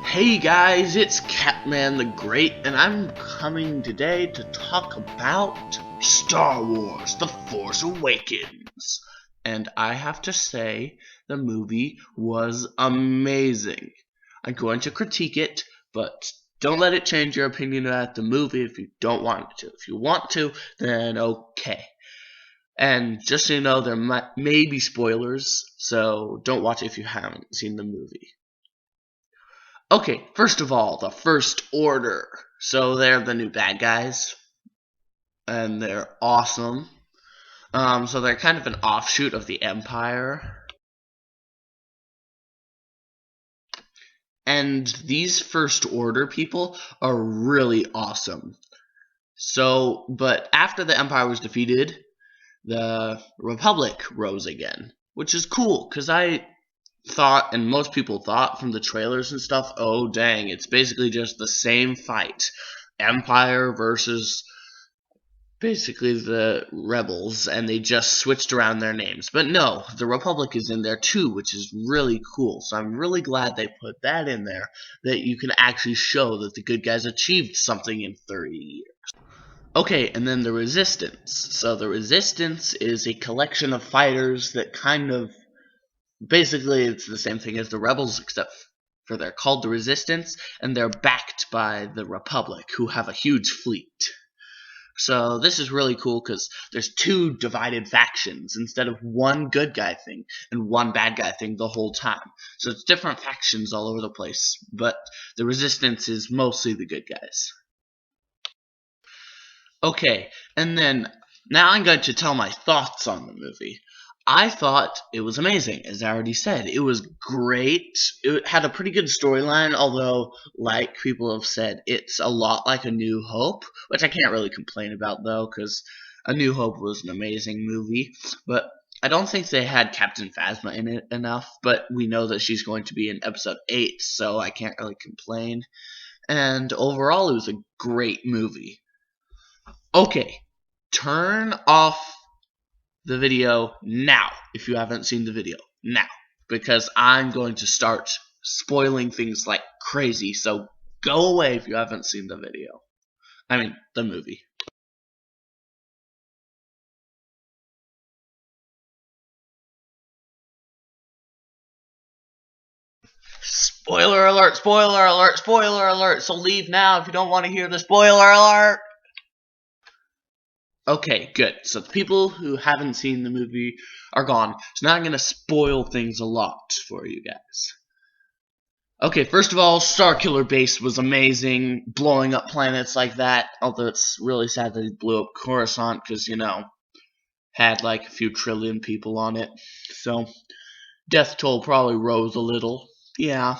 Hey guys, it's Catman the Great, and I'm coming today to talk about Star Wars The Force Awakens. And I have to say, the movie was amazing. I'm going to critique it, but don't let it change your opinion about the movie if you don't want it to. If you want to, then okay. And just so you know, there may be spoilers, so don't watch it if you haven't seen the movie. Okay, first of all, the First Order. So they're the new bad guys, and they're awesome. So they're kind of an offshoot of the Empire. And these First Order people are really awesome. So, but after the Empire was defeated, the Republic rose again, which is cool, because I thought, and most people thought from the trailers and stuff, oh dang, it's basically just the same fight. Empire versus basically the rebels, and they just switched around their names. But no, the Republic is in there too, which is really cool. So I'm really glad they put that in there, that you can actually show that the good guys achieved something in 30 years. Okay, and then the Resistance. So the Resistance is a collection of fighters that kind of basically it's the same thing as the rebels, except for they're called the Resistance, and they're backed by the Republic, who have a huge fleet. So this is really cool because there's two divided factions instead of one good guy thing and one bad guy thing the whole time. So it's different factions all over the place, but the Resistance is mostly the good guys. Okay, and then now I'm going to tell my thoughts on the movie. I thought it was amazing, as I already said. It was great. It had a pretty good storyline, although, like people have said, it's a lot like A New Hope, which I can't really complain about, though, because A New Hope was an amazing movie. But I don't think they had Captain Phasma in it enough, but we know that she's going to be in Episode 8, so I can't really complain. And overall, it was a great movie. Okay, turn off the video now if you haven't seen the video now, because I'm going to start spoiling things like crazy, so go away if you haven't seen the video. I mean, the movie. Spoiler alert, spoiler alert, spoiler alert, so leave now if you don't want to hear the spoiler alert. Okay, good. So the people who haven't seen the movie are gone. So now I'm going to spoil things a lot for you guys. Okay, first of all, Starkiller Base was amazing, blowing up planets like that, although it's really sad that he blew up Coruscant, because, had like a few trillion people on it. So, death toll probably rose a little. Yeah.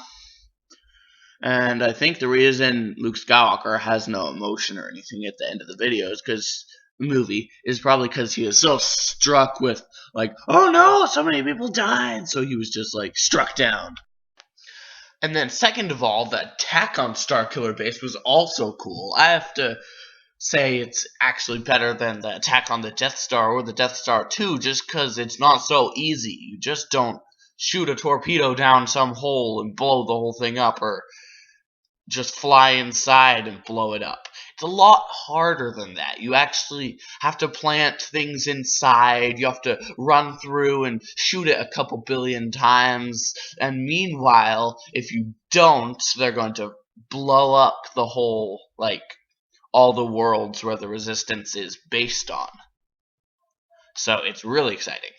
And I think the reason Luke Skywalker has no emotion or anything at the end of the video is because the movie is probably because he is so struck with, like, oh no, so many people died, so he was just, like, struck down. And then second of all, the attack on Starkiller Base was also cool. I have to say it's actually better than the attack on the Death Star or the Death Star 2 just because it's not so easy. You just don't shoot a torpedo down some hole and blow the whole thing up, or just fly inside and blow it up. It's a lot harder than that. You actually have to plant things inside. You have to run through and shoot it a couple billion times. And meanwhile, if you don't, they're going to blow up the whole, like, all the worlds where the Resistance is based on. So it's really exciting.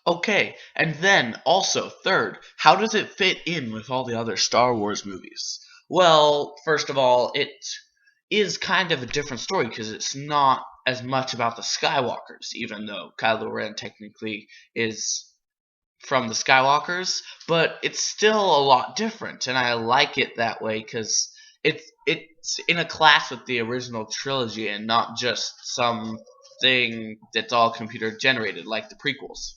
Okay, and then also, third, how does it fit in with all the other Star Wars movies? Well, first of all, it is kind of a different story because it's not as much about the Skywalkers, even though Kylo Ren technically is from the Skywalkers, but it's still a lot different, and I like it that way because it's in a class with the original trilogy and not just something that's all computer generated like the prequels.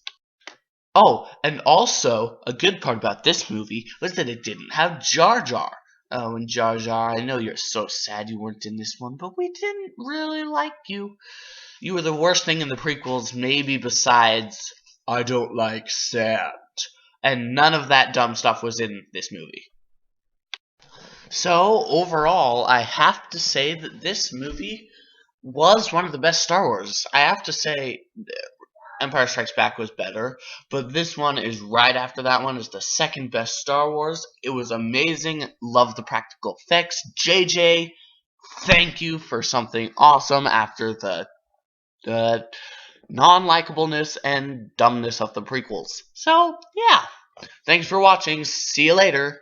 Oh, and also, a good part about this movie was that it didn't have Jar Jar. Oh, and Jar Jar, I know you're so sad you weren't in this one, but we didn't really like you. You were the worst thing in the prequels, maybe besides, I don't like sand. And none of that dumb stuff was in this movie. So, overall, I have to say that this movie was one of the best Star Wars. I have to say Empire Strikes Back was better, but this one is right after that one is the second best Star Wars. It was amazing. Love the practical effects. JJ, thank you for something awesome after the non-likableness and dumbness of the prequels. So, yeah. Thanks for watching. See you later.